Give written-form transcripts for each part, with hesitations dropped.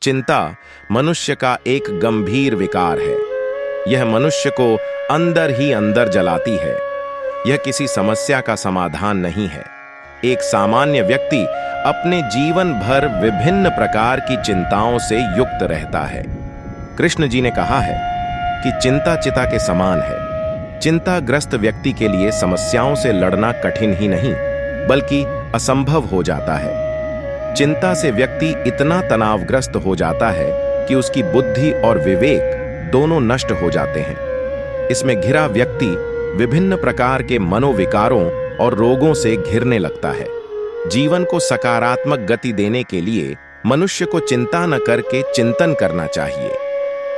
चिंता मनुष्य का एक गंभीर विकार है। यह मनुष्य को अंदर ही अंदर जलाती है। यह किसी समस्या का समाधान नहीं है। एक सामान्य व्यक्ति अपने जीवन भर विभिन्न प्रकार की चिंताओं से युक्त रहता है। कृष्ण जी ने कहा है कि चिंता चिता के समान है। चिंताग्रस्त व्यक्ति के लिए समस्याओं से लड़ना कठिन ही नहीं बल्कि असंभव हो जाता है। चिंता से व्यक्ति इतना तनावग्रस्त हो जाता है कि उसकी बुद्धि और विवेक दोनों नष्ट हो जाते हैं। इसमें घिरा व्यक्ति विभिन्न प्रकार के मनोविकारों और रोगों से घिरने लगता है। जीवन को सकारात्मक गति देने के लिए मनुष्य को चिंता न करके चिंतन करना चाहिए।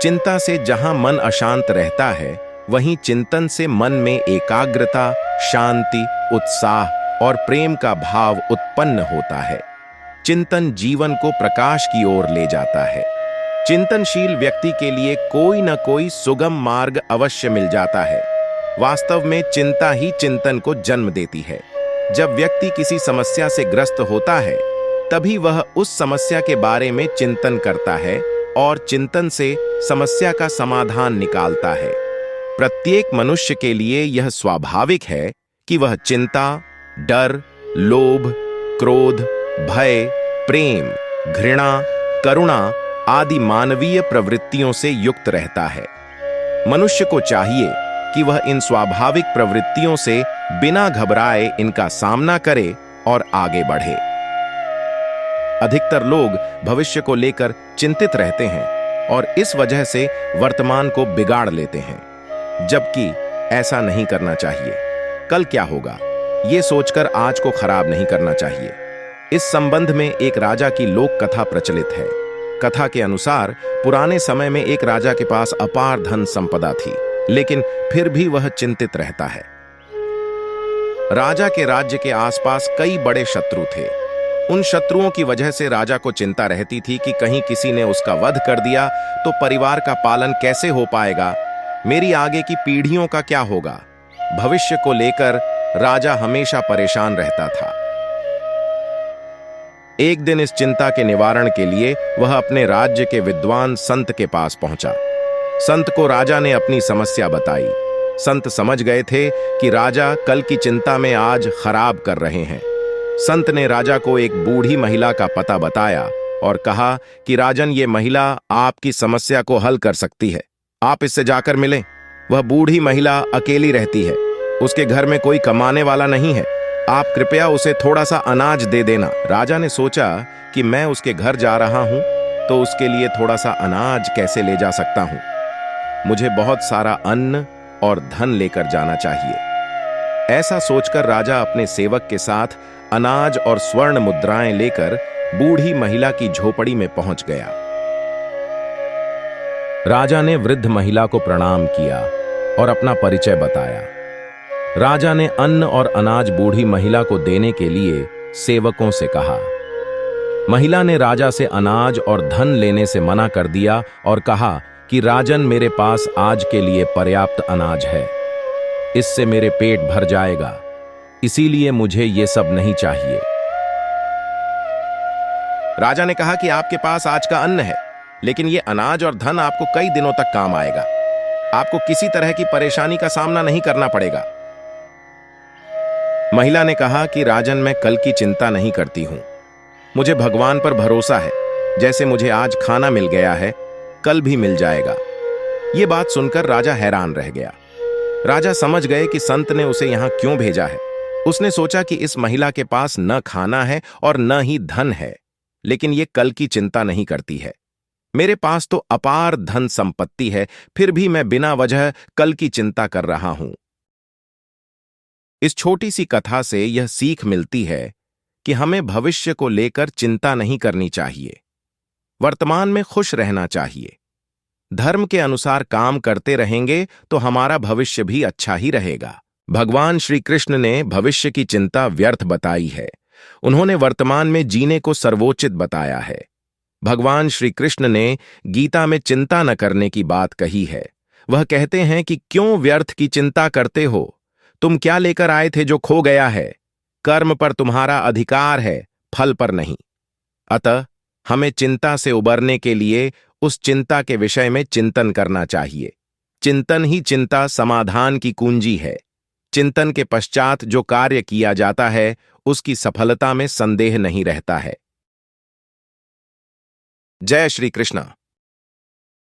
चिंता से जहां मन अशांत रहता है, वहीं चिंतन से मन में एकाग्रता, शांति, उत्साह और प्रेम का भाव उत्पन्न होता है। चिंतन जीवन को प्रकाश की ओर ले जाता है। चिंतनशील व्यक्ति के लिए कोई न कोई सुगम मार्ग अवश्य मिल जाता है। वास्तव में चिंता ही चिंतन को जन्म देती है। जब व्यक्ति किसी समस्या से ग्रस्त होता है, तभी वह उस समस्या के बारे में चिंतन करता है और चिंतन से समस्या का समाधान निकालता है। प्रत्येक मनुष्य के लिए यह स्वाभाविक है कि वह चिंता, डर, लोभ, क्रोध, भय, प्रेम, घृणा, करुणा आदि मानवीय प्रवृत्तियों से युक्त रहता है। मनुष्य को चाहिए कि वह इन स्वाभाविक प्रवृत्तियों से बिना घबराए इनका सामना करे और आगे बढ़े। अधिकतर लोग भविष्य को लेकर चिंतित रहते हैं और इस वजह से वर्तमान को बिगाड़ लेते हैं, जबकि ऐसा नहीं करना चाहिए। कल क्या होगा, ये सोचकर आज को खराब नहीं करना चाहिए। इस संबंध में एक राजा की लोक कथा प्रचलित है। कथा के अनुसार पुराने समय में एक राजा के पास अपार धन संपदा थी, लेकिन फिर भी वह चिंतित रहता है। राजा के राज्य के आसपास कई बड़े शत्रु थे। उन शत्रुओं की वजह से राजा को चिंता रहती थी कि कहीं किसी ने उसका वध कर दिया तो परिवार का पालन कैसे हो पाएगा, मेरी आगे की पीढ़ियों का क्या होगा। भविष्य को लेकर राजा हमेशा परेशान रहता था। एक दिन इस चिंता के निवारण के लिए वह अपने राज्य के विद्वान संत के पास पहुंचा। संत को राजा ने अपनी समस्या बताई। संत समझ गए थे कि राजा कल की चिंता में आज खराब कर रहे हैं। संत ने राजा को एक बूढ़ी महिला का पता बताया और कहा कि राजन, ये महिला आपकी समस्या को हल कर सकती है, आप इससे जाकर मिलें। वह बूढ़ी महिला अकेली रहती है, उसके घर में कोई कमाने वाला नहीं है, आप कृपया उसे थोड़ा सा अनाज दे देना। राजा ने सोचा कि मैं उसके घर जा रहा हूं तो उसके लिए थोड़ा सा अनाज कैसे ले जा सकता हूं। मुझे बहुत सारा अन्न और धन लेकर जाना चाहिए। ऐसा सोचकर राजा अपने सेवक के साथ अनाज और स्वर्ण मुद्राएं लेकर बूढ़ी महिला की झोपड़ी में पहुंच गया। राजा ने वृद्ध महिला को प्रणाम किया और अपना परिचय बताया। राजा ने अन्न और अनाज बूढ़ी महिला को देने के लिए सेवकों से कहा। महिला ने राजा से अनाज और धन लेने से मना कर दिया और कहा कि राजन, मेरे पास आज के लिए पर्याप्त अनाज है, इससे मेरे पेट भर जाएगा, इसीलिए मुझे ये सब नहीं चाहिए। राजा ने कहा कि आपके पास आज का अन्न है, लेकिन ये अनाज और धन आपको कई दिनों तक काम आएगा। आपको किसी तरह की परेशानी का सामना नहीं करना पड़ेगा। महिला ने कहा कि राजन, मैं कल की चिंता नहीं करती हूं, मुझे भगवान पर भरोसा है। जैसे मुझे आज खाना मिल गया है, कल भी मिल जाएगा। ये बात सुनकर राजा हैरान रह गया। राजा समझ गए कि संत ने उसे यहां क्यों भेजा है। उसने सोचा कि इस महिला के पास न खाना है और न ही धन है, लेकिन ये कल की चिंता नहीं करती है। मेरे पास तो अपार धन संपत्ति है, फिर भी मैं बिना वजह कल की चिंता कर रहा हूं। इस छोटी सी कथा से यह सीख मिलती है कि हमें भविष्य को लेकर चिंता नहीं करनी चाहिए, वर्तमान में खुश रहना चाहिए। धर्म के अनुसार काम करते रहेंगे तो हमारा भविष्य भी अच्छा ही रहेगा। भगवान श्री कृष्ण ने भविष्य की चिंता व्यर्थ बताई है। उन्होंने वर्तमान में जीने को सर्वोचित बताया है। भगवान श्री कृष्ण ने गीता में चिंता न करने की बात कही है। वह कहते हैं कि क्यों व्यर्थ की चिंता करते हो, तुम क्या लेकर आए थे जो खो गया है। कर्म पर तुम्हारा अधिकार है, फल पर नहीं। अतः हमें चिंता से उबरने के लिए उस चिंता के विषय में चिंतन करना चाहिए। चिंतन ही चिंता समाधान की कुंजी है। चिंतन के पश्चात जो कार्य किया जाता है उसकी सफलता में संदेह नहीं रहता है। जय श्री कृष्ण।